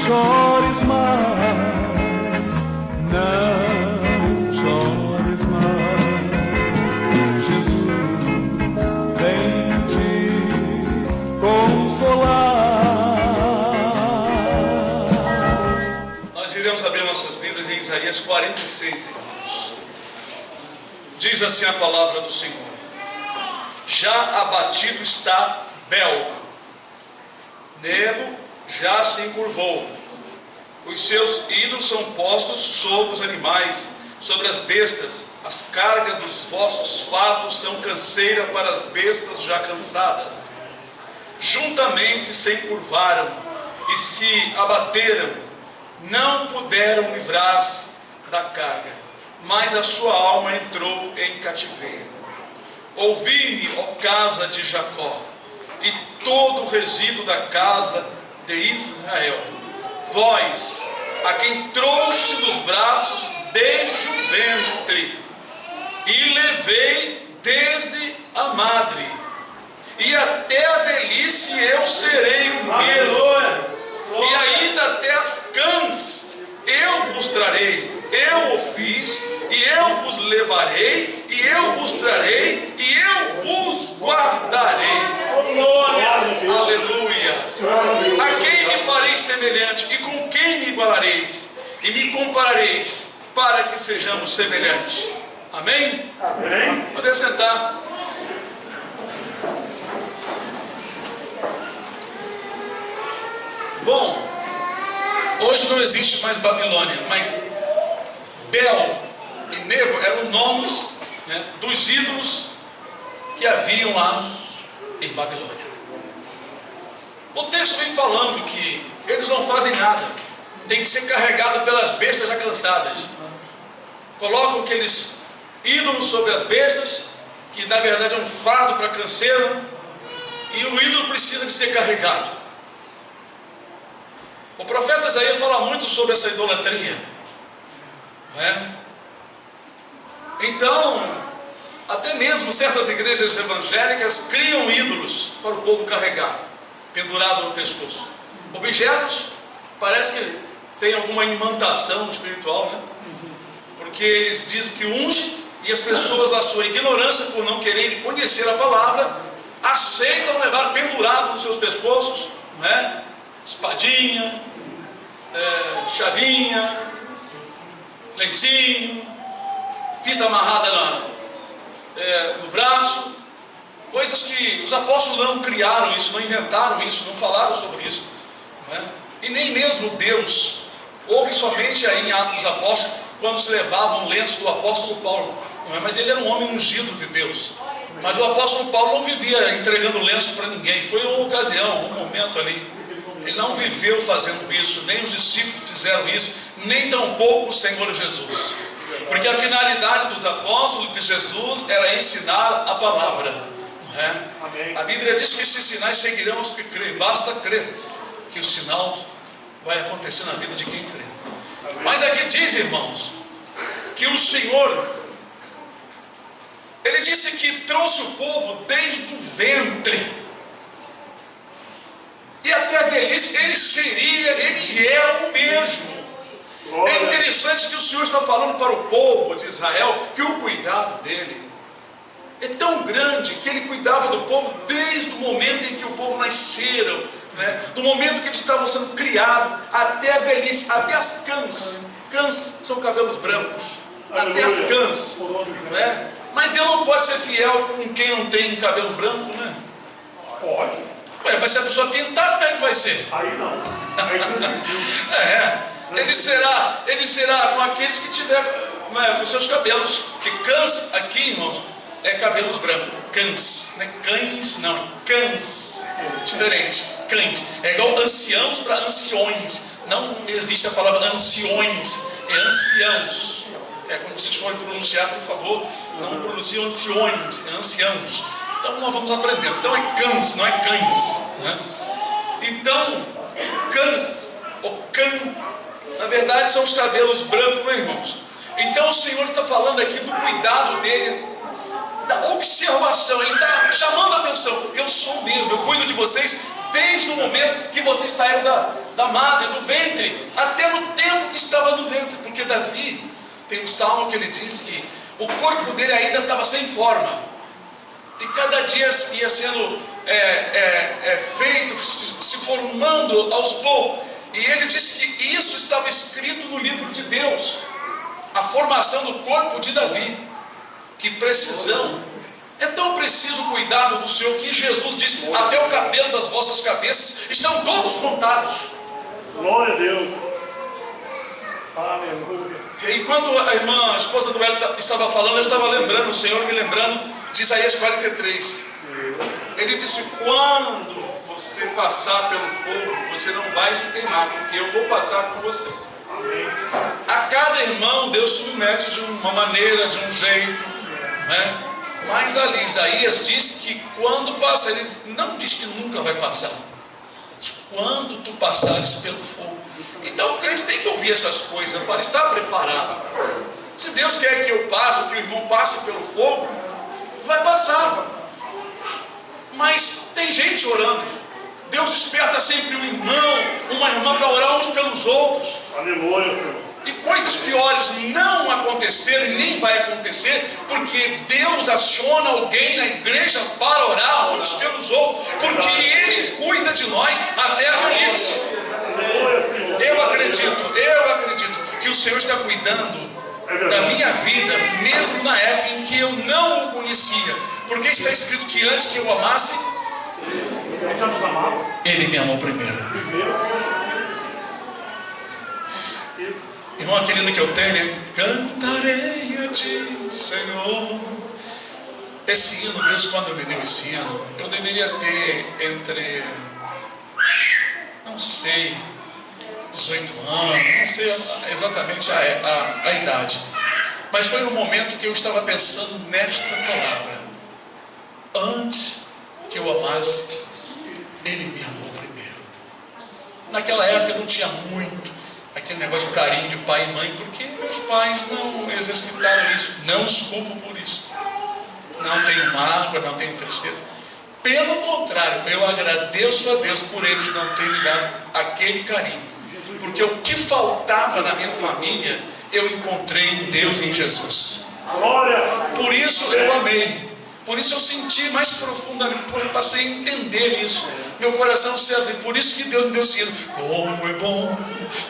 chores mais, não chores mais. Jesus vem te consolar. Nós iremos abrir nossas Bíblias em Isaías 46, irmãos. Diz assim a palavra do Senhor: já abatido está Bel, Nebo já se encurvou, os seus ídolos são postos sobre os animais, sobre as bestas, as cargas dos vossos fardos são canseira para as bestas já cansadas. Juntamente se encurvaram e se abateram, não puderam livrar-se da carga, mas a sua alma entrou em cativeiro. Ouvi-me, ó casa de Jacó, e todo o resíduo da casa de Israel, vós, a quem trouxe dos braços desde o ventre, e levei desde a madre, e até a velhice eu serei o mesmo, e ainda até as cãs eu vos trarei, eu o fiz, e eu vos levarei, e eu vos trarei, e eu vos guardareis. Aleluia. A quem me farei semelhante, e com quem me igualareis, e me comparareis, para que sejamos semelhantes. Amém? Amém. Pode sentar. Bom, hoje não existe mais Babilônia, mas Bel e Nebo eram nomes, né, dos ídolos que haviam lá em Babilônia. O texto vem falando que eles não fazem nada, tem que ser carregado pelas bestas já cansadas. Colocam aqueles ídolos sobre as bestas, que na verdade é um fardo para a canseira, e o ídolo precisa de ser carregado. O profeta Isaías fala muito sobre essa idolatria, não é? Então, até mesmo certas igrejas evangélicas criam ídolos para o povo carregar, pendurado no pescoço. Objetos, parece que tem alguma imantação espiritual, né? Porque eles dizem que unge, e as pessoas, na sua ignorância, por não quererem conhecer a palavra, aceitam levar pendurado nos seus pescoços, né? Espadinha, chavinha, lencinho, fita amarrada no braço, coisas que os apóstolos não criaram isso, não inventaram isso, não falaram sobre isso, né? E nem mesmo Deus. Houve somente aí em Atos dos Apóstolos, quando se levavam lenços do apóstolo Paulo, não é? Mas ele era um homem ungido de Deus. Mas o apóstolo Paulo não vivia entregando lenço para ninguém, foi uma ocasião, um momento ali. Ele não viveu fazendo isso, nem os discípulos fizeram isso, nem tampouco o Senhor Jesus. Porque a finalidade dos apóstolos de Jesus era ensinar a palavra, não é? A Bíblia diz que esses sinais seguirão os que creem. Basta crer que o sinal vai acontecer na vida de quem crê. Mas aqui diz, irmãos, que o Senhor, Ele disse que trouxe o povo desde o ventre, e até a velhice ele é o mesmo. É interessante que o Senhor está falando para o povo de Israel que o cuidado dele é tão grande, que ele cuidava do povo desde o momento em que o povo nasceram, né? Do momento que eles estavam sendo criados até a velhice, até as cãs. Cãs são cabelos brancos, até as cãs, né? Mas Deus não pode ser fiel com quem não tem cabelo branco, né? Pode. Ué, mas se a pessoa pintar, como é que vai ser? Aí não. Aí não. Ele será com aqueles que tiver, né, com seus cabelos. Que cãs aqui, irmãos, é cabelos brancos. Cães, não é cães, não, cães. Diferente, cães. É igual anciãos para anciões. Não existe a palavra anciões, é anciãos. Quando vocês forem pronunciar, por favor, não pronunciem anciões, é anciãos. Então nós vamos aprendendo. Então é cães, não é cães, né? Então, cães, ou cã, na verdade são os cabelos brancos, né, irmãos? Então o Senhor está falando aqui do cuidado dele, da observação. Ele está chamando a atenção. Eu sou mesmo, eu cuido de vocês desde o momento que vocês saíram da madre, do ventre, até no tempo que estava no ventre. Porque Davi, tem um salmo que ele diz que o corpo dele ainda estava sem forma, e cada dia ia sendo feito, se formando aos poucos. E ele disse que isso estava escrito no livro de Deus, a formação do corpo de Davi. Que precisão, é tão preciso o cuidado do Senhor, que Jesus disse: até o cabelo das vossas cabeças estão todos contados. Glória a Deus. Aleluia. Enquanto a esposa do Hélio estava falando, eu estava lembrando, o Senhor me lembrando de Isaías 43. Ele disse: quando você passar pelo fogo, você não vai se queimar, porque eu vou passar com você. Amém. A cada irmão Deus submete de uma maneira, de um jeito, né? Mas ali Isaías diz que quando passa, ele não diz que nunca vai passar, diz, quando tu passares pelo fogo. Então o crente tem que ouvir essas coisas para estar preparado. Se Deus quer que eu passe, que o irmão passe pelo fogo, vai passar. Mas tem gente orando. Deus desperta sempre um irmão, uma irmã para orar uns pelos outros. Aleluia, Senhor. E coisas piores não aconteceram e nem vai acontecer, porque Deus aciona alguém na igreja para orar uns pelos outros, porque Ele cuida de nós até a velhice. Eu acredito que o Senhor está cuidando da minha vida, mesmo na época em que eu não o conhecia, porque está escrito que antes que eu amasse, Ele já nos amava. Ele me amou primeiro. Irmão, aquele hino que eu tenho, cantarei a ti, Senhor. Esse hino, Deus quando me deu esse hino, eu deveria ter entre, não sei, 18 anos, não sei exatamente a idade. Mas foi no momento que eu estava pensando nesta palavra: antes que eu amasse, Ele me amou primeiro. Naquela época eu não tinha muito aquele negócio de carinho de pai e mãe, porque meus pais não exercitaram isso. Não os culpo por isso. Não tenho mágoa, não tenho tristeza. Pelo contrário, eu agradeço a Deus por eles não terem me dado aquele carinho. Porque o que faltava na minha família, eu encontrei em Deus, em Jesus. Glória. Por isso eu amei. Por isso eu senti mais profundamente, passei a entender isso. Meu coração se abriu. Por isso que Deus me deu esse hino. Como é bom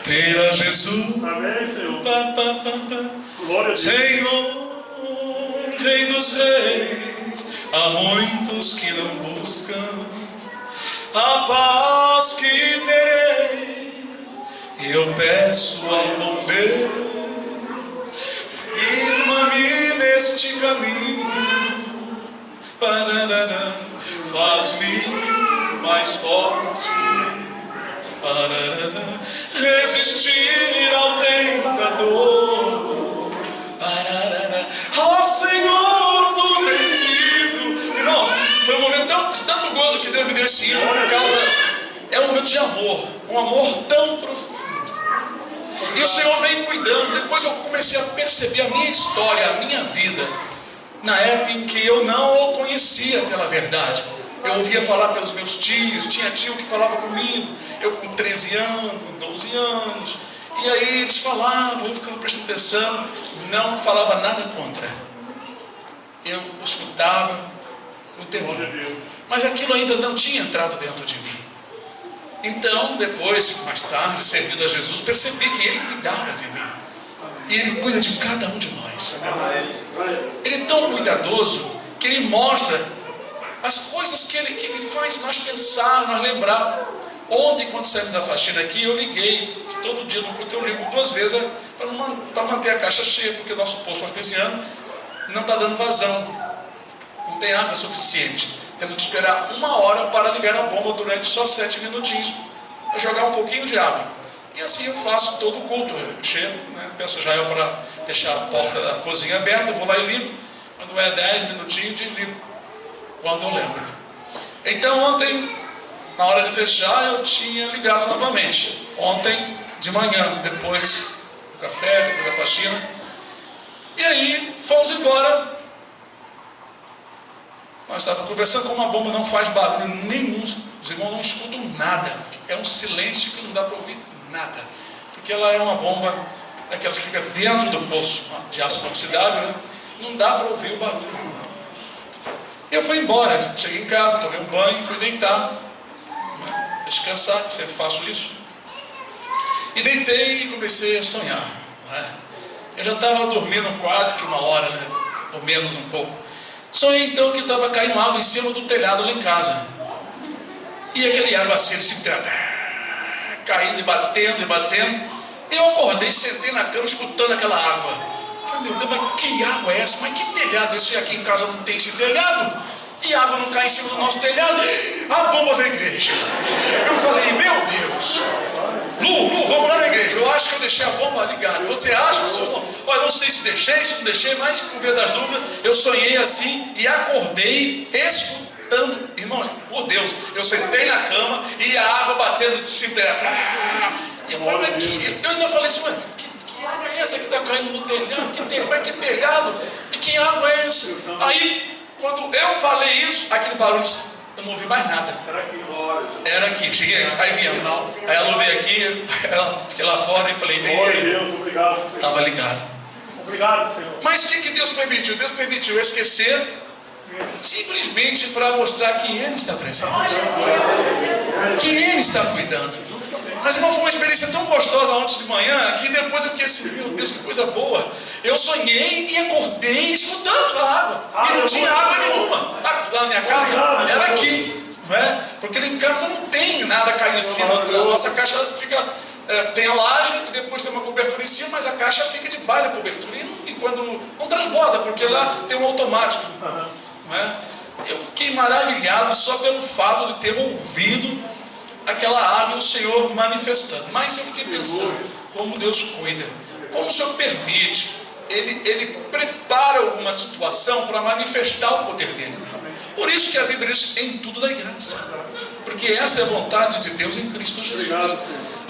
ter a Jesus. Amém, Senhor. Glória a Deus. Senhor, Rei dos Reis, há muitos que não buscam a paz que terei. Eu peço ao bom Deus, firma-me neste caminho. Faz-me mais forte para resistir ao tentador. Ó Senhor, tu tens sido. Irmãos, foi um momento de tanto gozo que Deus me deu esse hino, por causa, é um momento de amor, um amor tão profundo. E o Senhor vem cuidando. Depois eu comecei a perceber a minha história, a minha vida, na época em que eu não o conhecia pela verdade. Eu ouvia falar pelos meus tios, tinha tio que falava comigo, eu com 13 anos, com 12 anos, e aí eles falavam, eu ficava prestando atenção, não falava nada contra. Eu escutava com temor, mas aquilo ainda não tinha entrado dentro de mim. Então, depois, mais tarde, servindo a Jesus, percebi que Ele cuidava de mim. E Ele cuida de cada um de nós. Ele é tão cuidadoso que Ele mostra as coisas que Ele faz nós pensar, nós lembrar. Ontem, quando saímos da faxina aqui, eu liguei, que todo dia no culto eu ligo 2 vezes para manter a caixa cheia, porque o nosso poço artesiano não está dando vazão, não tem água suficiente. Temos que esperar 1 hora para ligar a bomba durante só 7 minutinhos, para jogar um pouquinho de água. E assim eu faço todo o culto. Eu chego, né, peço Jael para deixar a porta da cozinha aberta, eu vou lá e ligo. Quando é 10 minutinhos, desligo, quando eu lembro. Então ontem, na hora de fechar, eu tinha ligado novamente. Ontem de manhã, depois do café, depois da faxina. E aí fomos embora. Nós estávamos conversando, como a bomba não faz barulho nenhum Os irmãos não escutam nada, é um silêncio que não dá para ouvir nada, porque ela é uma bomba, aquelas que fica dentro do poço de aço inoxidável, né? Não dá para ouvir o barulho. Eu fui embora, cheguei em casa, tomei um banho, fui deitar, né? Descansar, que sempre faço isso. E deitei e comecei a sonhar, né? Eu já estava dormindo quase que 1 hora, né? Ou menos um pouco. Sonhei então que estava caindo água em cima do telhado lá em casa. E aquele aguaceiro se caindo e batendo e batendo. Eu acordei, sentei na cama escutando aquela água. Falei, meu Deus, mas que água é essa? Mas que telhado esse? Aqui em casa não tem esse telhado. E a água não cai em cima do nosso telhado. A bomba da igreja. Eu falei, meu Deus. Lu, vamos lá na igreja. Eu acho que eu deixei a bomba ligada. Você acha? Olha, não sei se deixei, se não deixei, mas por via das dúvidas, eu sonhei assim e acordei escutando. Irmão, por Deus, eu sentei na cama e a água batendo de cima dela. E eu falei, eu ainda falei assim, mas que água é essa que está caindo no telhado? Que telhado? E que água é essa? Aí, quando eu falei isso, aquele barulho, eu não ouvi mais nada. Era aqui, cheguei aqui, aí viemos. Aí ela veio aqui, fiquei lá fora e falei, Glória a Deus, obrigado, Senhor. estava ligado. Obrigado, Senhor. Mas o que Deus permitiu? Deus permitiu esquecer, simplesmente para mostrar que Ele está presente, que Ele está cuidando. Mas irmão, foi uma experiência tão gostosa ontem de manhã, que depois eu fiquei assim, meu Deus, que coisa boa. Eu sonhei e acordei escutando a água, e não tinha água nenhuma. Lá na minha casa era aqui, não é? Porque lá em casa não tem nada caindo em cima. A nossa caixa fica, tem a laje e depois tem uma cobertura em cima, mas a caixa fica debaixo da cobertura e quando não transborda, porque lá tem um automático, não é? Eu fiquei maravilhado só pelo fato de ter ouvido aquela água, o Senhor manifestando. Mas eu fiquei pensando, como Deus cuida, como o Senhor permite, Ele prepara alguma situação para manifestar o poder dele. Por isso que a Bíblia diz, em tudo dai graça, porque esta é a vontade de Deus em Cristo Jesus.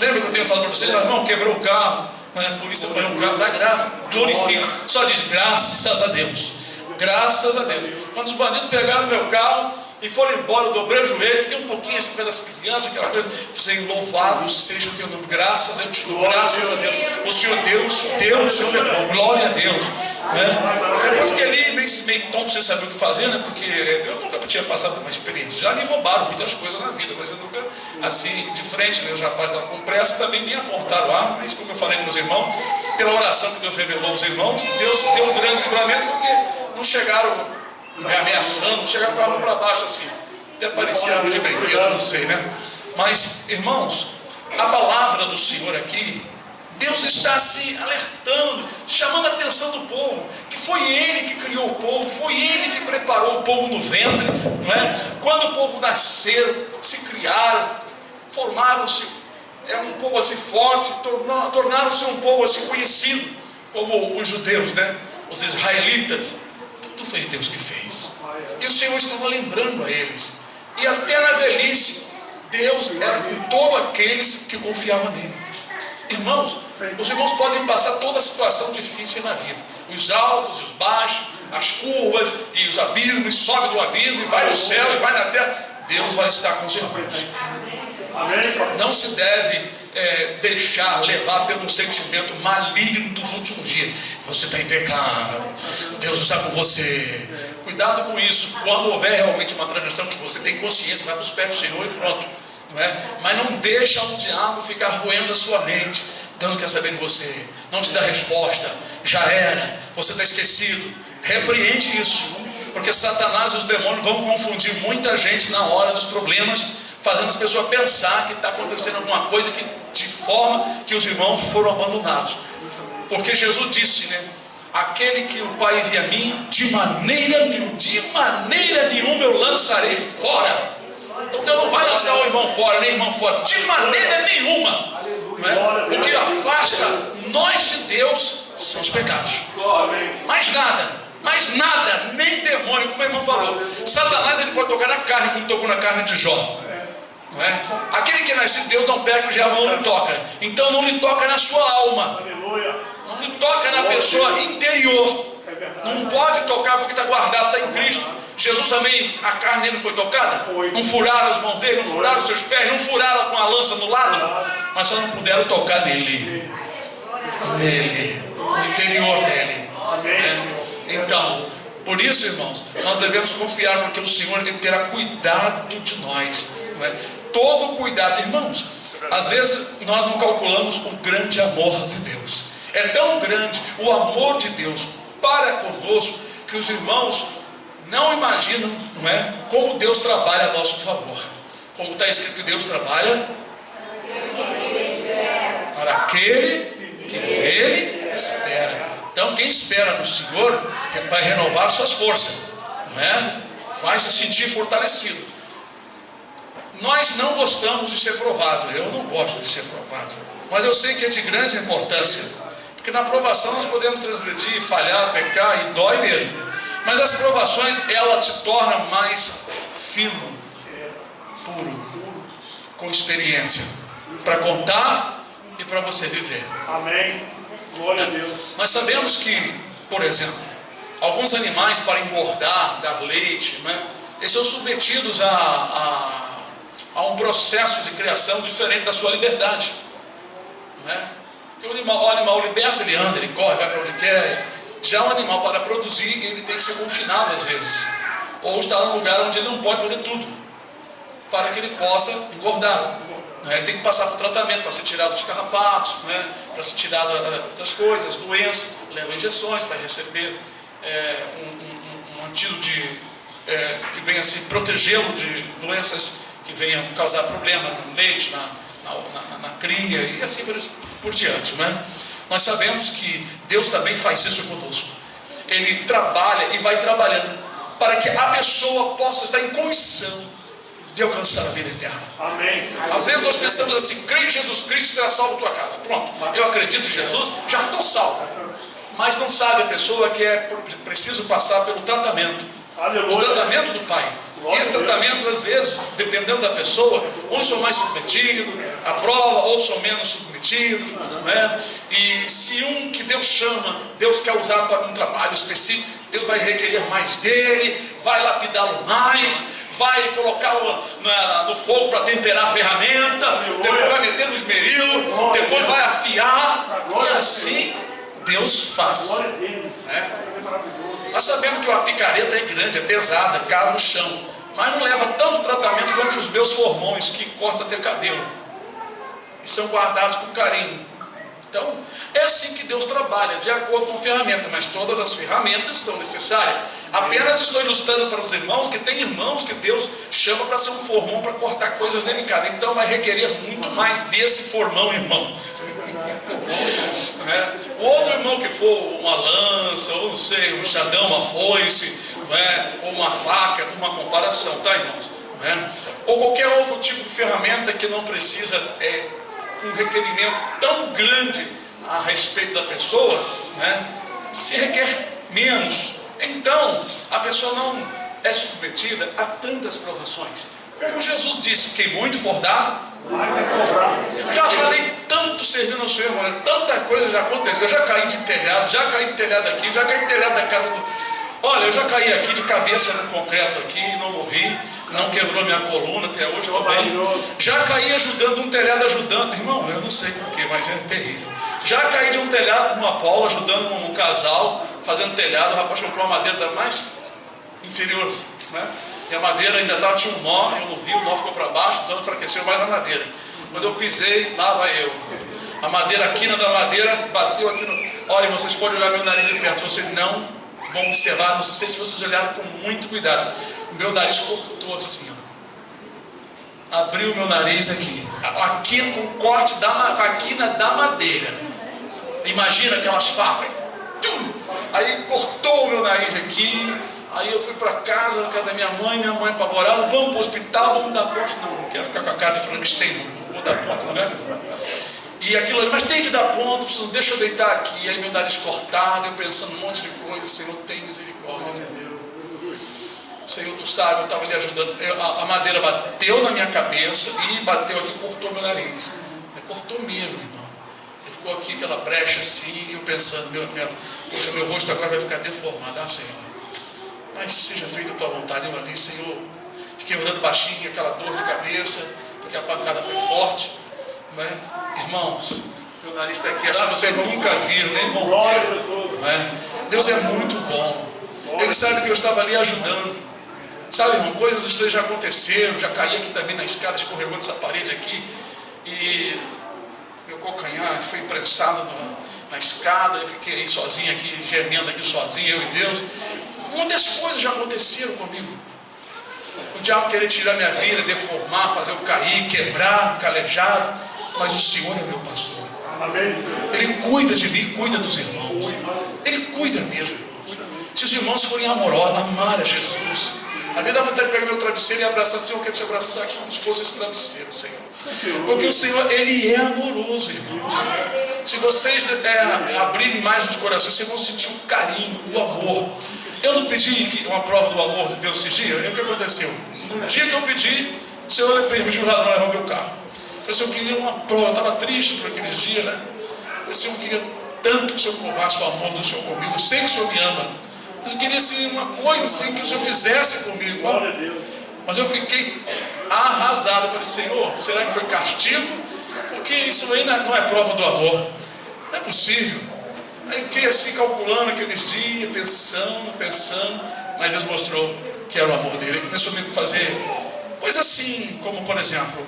Lembra que eu tenho falado para você, irmão, quebrou o carro, a polícia foi um carro, dá graça, glorifica, só diz graças a Deus, graças a Deus. Quando os bandidos pegaram meu carro e foram embora, eu dobrei o joelho, fiquei um pouquinho assim perto das crianças, aquela coisa, Senhor, louvado seja o teu nome, graças, eu te dou, graças a Deus, o Senhor Deus, o Senhor levou, glória a Deus, né? Depois fiquei ali meio tonto, sem saber o que fazer, né? Porque eu nunca tinha passado por uma experiência, já me roubaram muitas coisas na vida, mas eu nunca, assim, de frente, né? Os rapazes estavam com pressa, também me apontaram lá, mas como eu falei com os irmãos, pela oração que Deus revelou aos irmãos, Deus deu um grande livramento, porque não chegaram me ameaçando, chegaram com a mão para baixo assim, até parecia de brinquedo, não sei, né? Mas, irmãos, a palavra do Senhor aqui, Deus está se alertando, chamando a atenção do povo, que foi Ele que criou o povo, foi Ele que preparou o povo no ventre, não é? Quando o povo nasceram, se criaram, formaram-se, um povo assim forte, tornaram-se um povo assim conhecido, como os judeus, né? Os israelitas. Tudo foi Deus que fez. E o Senhor estava lembrando a eles. E até na velhice, Deus era com todos aqueles que confiavam nele. Irmãos, os irmãos podem passar toda a situação difícil na vida. Os altos e os baixos, as curvas e os abismos, sobe do abismo e vai no céu e vai na terra. Deus vai estar com os irmãos. Não se deve deixar levar pelo sentimento maligno dos últimos dias. Você está em pecado, Deus está com você. Cuidado com isso. Quando houver realmente uma transgressão, que você tem consciência, vai para os pés do Senhor e pronto, não é? Mas não deixa o diabo ficar roendo a sua mente, dando quer saber de você, não te dá resposta, já era, você está esquecido. Repreende isso, porque Satanás e os demônios vão confundir muita gente na hora dos problemas, fazendo as pessoas pensar que está acontecendo alguma coisa de forma que os irmãos foram abandonados. Porque Jesus disse, né? Aquele que o Pai envia a mim, de maneira nenhuma eu lançarei fora. Então Deus não vai lançar o irmão fora, nem irmão fora, de maneira nenhuma. Não é? O que afasta nós de Deus são os pecados. Mais nada, nem demônio, como o irmão falou. Satanás ele pode tocar na carne, como tocou na carne de Jó. Não é? Aquele que nasce de Deus não pega, o diabo não lhe toca. Então não lhe toca na sua alma, não lhe toca na pessoa interior. Não pode tocar porque está guardado, está em Cristo. Jesus também, a carne dele não foi tocada? Foi. Não furaram as mãos dele, não Foi. furaram os seus pés, não furaram com a lança no lado, mas só não puderam tocar nele, no interior dele. Amém, Senhor. Então, por isso, irmãos, nós devemos confiar, porque o Senhor ele terá cuidado de nós, não é? Todo cuidado, irmãos. Às vezes nós não calculamos o grande amor de Deus. É tão grande o amor de Deus para conosco que os irmãos não imaginam, não é, como Deus trabalha a nosso favor. Como está escrito que Deus trabalha para aquele que Ele espera. Então quem espera no Senhor vai renovar suas forças, não é? Vai se sentir fortalecido. Nós não gostamos de ser provado. Eu não gosto de ser provado, mas eu sei que é de grande importância, porque na provação nós podemos transgredir, falhar, pecar, e dói mesmo. Mas as provações, ela te torna mais fino, puro, com experiência, para contar e para você viver. Amém. Glória a Deus. Nós sabemos que, por exemplo, alguns animais, para engordar, dar leite, né, eles são submetidos a um processo de criação diferente da sua liberdade, não é? Porque o animal liberto, ele anda, ele corre, vai para onde quer. Já o animal, para produzir, ele tem que ser confinado às vezes, ou estar num lugar onde ele não pode fazer tudo, para que ele possa engordar, não é? Ele tem que passar por tratamento para ser tirado dos carrapatos, não é? Para ser tirado das coisas, doenças, leva injeções para receber um antídoto que venha se protegê-lo de doenças que venham causar problema no leite, na cria e assim por diante, não é? Nós sabemos que Deus também faz isso conosco. Ele trabalha e vai trabalhando para que a pessoa possa estar em condição de alcançar a vida eterna. Amém, Senhor. Às vezes nós pensamos assim: crê em Jesus Cristo, será salvo a tua casa. Pronto, eu acredito em Jesus, já estou salvo. Mas não sabe a pessoa que é preciso passar pelo tratamento. Aleluia. O tratamento do Pai. E esse tratamento, às vezes, dependendo da pessoa, uns são mais submetidos à prova, outros são menos submetidos, não é? E se um que Deus chama, Deus quer usar para um trabalho específico, Deus vai requerer mais dele, vai lapidá-lo mais, vai colocá-lo no fogo para temperar a ferramenta, depois vai meter no esmeril, depois vai afiar, e assim Deus faz. Glória a Deus. Nós sabemos que uma picareta é grande, é pesada, cava o chão, mas não leva tanto tratamento quanto os meus formões, que cortam até cabelo e são guardados com carinho. Então, é assim que Deus trabalha, de acordo com a ferramenta, mas todas as ferramentas são necessárias. Apenas estou ilustrando para os irmãos que tem irmãos que Deus chama para ser um formão, para cortar coisas delicadas. Então vai requerer muito mais desse formão, irmão. O outro irmão que for uma lança, ou não sei, um enxadão, uma foice, ou uma faca, uma comparação, tá, irmãos? Ou qualquer outro tipo de ferramenta que não precisa um requerimento tão grande a respeito da pessoa, se requer menos. Então a pessoa não é submetida a tantas provações. Como Jesus disse: quem muito for dado, eu já ralei tanto servindo ao Senhor, irmão, tanta coisa já aconteceu. Eu já caí de telhado, já caí de telhado aqui, já caí de telhado da casa do... Olha, eu já caí aqui de cabeça no concreto aqui, não morri, não quebrou minha coluna até hoje, eu bem. Já caí ajudando um telhado, irmão, eu não sei porquê, mas é terrível. Já caí de um telhado numa Paula, ajudando um casal, fazendo telhado. O rapaz comprou uma madeira da mais inferior, e a madeira ainda tinha um nó, eu não vi, o nó ficou para baixo, então enfraqueceu mais a madeira. Quando eu pisei, lá vai eu. A madeira, a quina da madeira bateu aqui no... Olha, irmão, vocês podem olhar meu nariz de perto, vocês não vão observar, não sei se vocês olharam com muito cuidado. O meu nariz cortou assim, ó. Abriu o meu nariz aqui. A quina com o corte com a quina da madeira. Imagina aquelas facas. Aí cortou o meu nariz aqui. Aí eu fui para casa, na casa da minha mãe apavorada: vamos para o hospital, vamos dar ponto. Não quero ficar com a cara de Frankenstein, não vou dar ponto, não é? E aquilo ali, mas tem que dar ponto, deixa eu deitar aqui. Aí meu nariz cortado, eu pensando um monte de coisa. Senhor, tem misericórdia. Senhor, tu sabe, eu estava lhe ajudando. A madeira bateu na minha cabeça e bateu aqui, cortou meu nariz. Cortou mesmo, irmão. Ficou aqui aquela brecha assim, eu pensando: poxa, meu rosto agora vai ficar deformado. Senhor, mas seja feita a tua vontade. Eu ali, Senhor, fiquei orando baixinho, aquela dor de cabeça, porque a pancada foi forte, né? Irmãos, meu nariz está aqui, acho que vocês nunca viram, nem vão Glória a ver, Jesus. né? Deus é muito bom. Ele sabe que eu estava ali ajudando. Sabe, irmão, coisas estranhas já aconteceram. Já caí aqui também na escada, escorregou dessa parede aqui, e meu calcanhar foi prensado na escada. Eu fiquei aí sozinho aqui, gemendo aqui sozinho, eu e Deus. Muitas coisas já aconteceram comigo. O diabo querer tirar minha vida, deformar, fazer eu cair, quebrar, ficar aleijado. Mas o Senhor é meu pastor. Amém, Senhor. Ele cuida de mim, cuida dos irmãos. Ele cuida mesmo, irmãos. Se os irmãos forem amorosos, amar a Jesus, a vida dá vontade de pegar meu travesseiro e abraçar. Senhor, eu quero te abraçar aqui como se fosse esse travesseiro, Senhor. Porque o Senhor, Ele é amoroso, irmãos. Se vocês abrirem mais os corações, vocês vão sentir o carinho, o amor. Eu não pedi uma prova do amor de Deus esses dias. E o que aconteceu? No dia que eu pedi, o Senhor permitiu o ladrão levar meu carro. Eu falei assim, eu queria uma prova. Eu estava triste por aqueles dias, né? Eu falei assim, eu queria tanto que o Senhor provasse o amor do Senhor comigo. Eu sei que o Senhor me ama. Mas eu queria assim, uma coisa assim que o Senhor fizesse comigo. Glória a Deus. Mas eu fiquei arrasado. Eu falei, Senhor, será que foi castigo? Porque isso aí não é prova do amor. Não é possível. Aí eu fiquei assim, calculando aqueles dias, pensando. Mas Deus mostrou que era o amor dele. Ele começou a me fazer coisas assim, como por exemplo,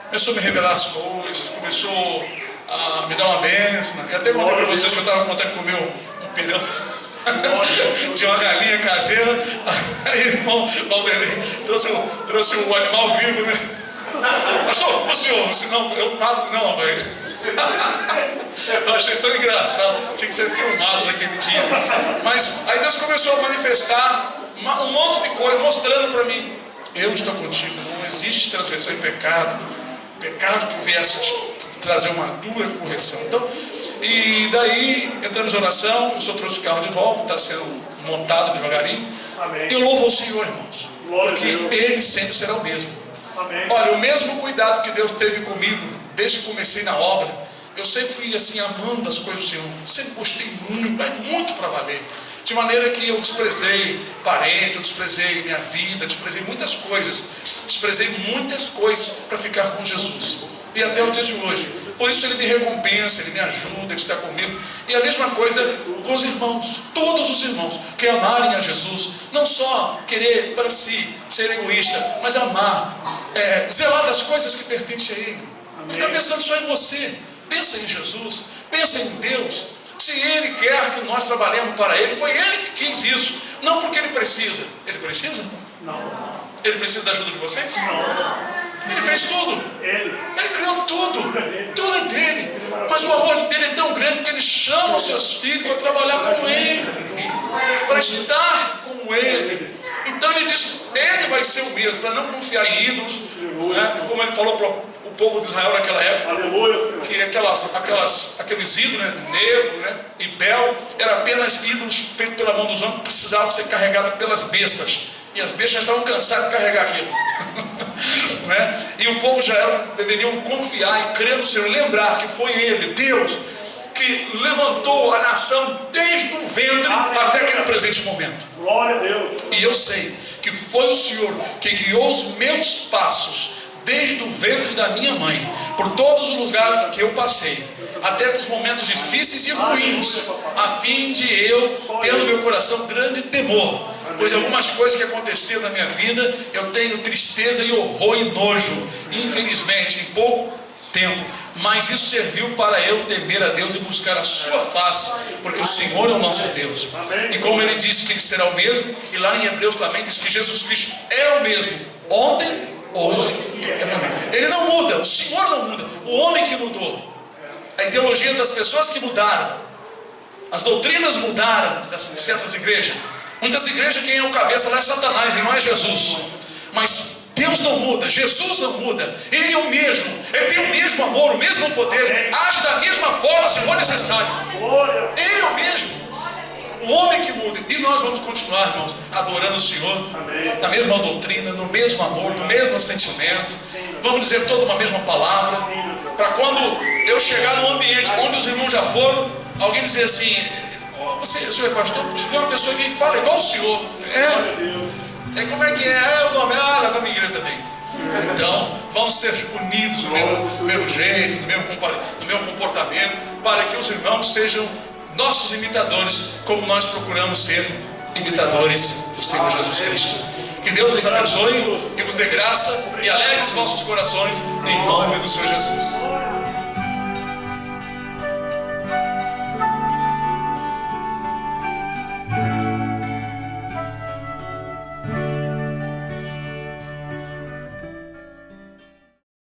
começou a me revelar as coisas, começou a me dar uma bênção. Eu até contei para vocês que eu estava contando com comer um pirão de uma galinha caseira. Aí o irmão Valderlei trouxe um animal vivo, né? Pastor, o senhor, senão eu mato, não, velho. Eu achei tão engraçado, tinha que ser filmado naquele dia. Mas aí Deus começou a manifestar um monte de coisa, mostrando para mim: eu estou contigo, não existe transgressão e pecado que viesse trazer uma dura correção. Então, e daí entramos em oração. O Senhor trouxe o carro de volta, está sendo montado devagarinho. Amém. Eu louvo ao Senhor, irmãos, Glória a porque Deus. Ele sempre será o mesmo. Amém. Olha, o mesmo cuidado que Deus teve comigo desde que comecei na obra, eu sempre fui assim, amando as coisas do Senhor. Sempre gostei muito, mas muito para valer. De maneira que eu desprezei parente, eu desprezei minha vida, desprezei muitas coisas para ficar com Jesus. E até o dia de hoje. Por isso Ele me recompensa, Ele me ajuda, Ele está comigo. E a mesma coisa com os irmãos, todos os irmãos que amarem a Jesus, não só querer para si, ser egoísta, mas amar, zelar das coisas que pertencem a Ele. Não ficar pensando só em você. Pensa em Jesus, pensa em Deus. Se Ele quer que nós trabalhemos para Ele, foi Ele que quis isso, não porque Ele precisa. Ele precisa? Não. Ele precisa da ajuda de vocês? Não. Ele fez tudo. Ele. Ele criou tudo. Tudo é dele. Mas o amor dele é tão grande que Ele chama os seus filhos para trabalhar com Ele, para estar com Ele. Então Ele diz, Ele vai ser o mesmo, para não confiar em ídolos, né? Como Ele falou para o povo de Israel naquela época, Aleluia, Senhor. que aqueles ídolos, né, Nebo, né, e Bel, eram apenas ídolos feitos pela mão dos homens, que precisavam ser carregados pelas bestas. E as bestas estavam cansadas de carregar aquilo. Né? E o povo de Israel deveriam confiar e crer no Senhor, lembrar que foi Ele, Deus, que levantou a nação desde o ventre até aquele presente momento. Glória a Deus. E eu sei que foi o Senhor que guiou os meus passos desde o ventre da minha mãe, por todos os lugares que eu passei, até para os momentos difíceis e ruins, a fim de eu ter no meu coração grande temor, pois algumas coisas que aconteceram na minha vida, eu tenho tristeza e horror e nojo, infelizmente, em pouco tempo, mas isso serviu para eu temer a Deus e buscar a sua face, porque o Senhor é o nosso Deus. E como Ele disse que Ele será o mesmo, e lá em Hebreus também diz que Jesus Cristo é o mesmo, ontem, hoje e eternamente. Ele não muda, o Senhor não muda, o homem que mudou, a ideologia das pessoas que mudaram, as doutrinas mudaram de certas igrejas. Muitas igrejas quem é o cabeça lá é Satanás e não é Jesus. Mas Deus não muda, Jesus não muda, Ele é o mesmo, Ele tem o mesmo amor, o mesmo poder, age da mesma forma se for necessário. Ele é o mesmo. O homem que muda. E nós vamos continuar, irmãos, adorando o Senhor, na mesma doutrina, no mesmo amor, no mesmo sentimento. Vamos dizer toda uma mesma palavra, para quando eu chegar num ambiente onde os irmãos já foram, alguém dizer assim: o senhor é pastor? Tem uma pessoa que fala igual o senhor. Como é que é? Eu dou ela da minha igreja também. Então, vamos ser unidos do mesmo jeito, do mesmo comportamento, para que os irmãos sejam nossos imitadores, como nós procuramos ser imitadores do Senhor Jesus Cristo. Que Deus nos abençoe, que vos dê graça e alegre os vossos corações, em nome do Senhor Jesus.